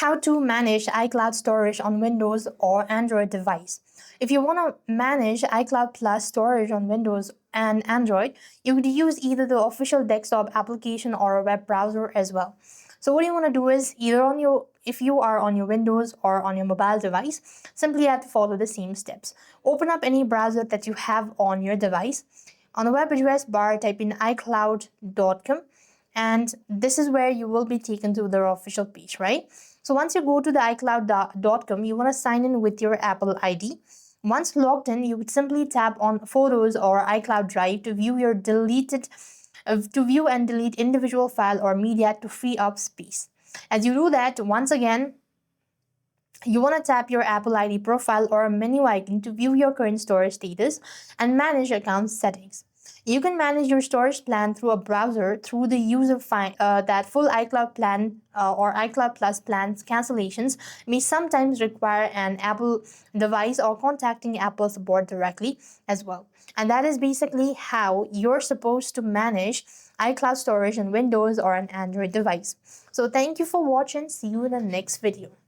how to manage iCloud storage on Windows or Android device. If you want to manage iCloud Plus storage on Windows and Android, you could use either the official desktop application or a web browser as well. So what you want to do is if you are on your Windows or on your mobile device, simply have to follow the same steps. Open up any browser that you have on your device. On the web address bar, type in iCloud.com, and this is where you will be taken to their official page, right? So once you go to the iCloud.com, you want to sign in with your Apple ID. Once logged in, you would simply tap on Photos or iCloud Drive to view and delete individual file or media to free up space. As you do that, once again, you want to tap your Apple ID profile or a menu icon to view your current storage status and manage account settings. You can manage your storage plan through a browser through the user that full iCloud plan or iCloud Plus plans cancellations may sometimes require an Apple device or contacting Apple support directly as well. And that is basically how you're supposed to manage iCloud storage on Windows or an Android device. So thank you for watching. See you in the next video.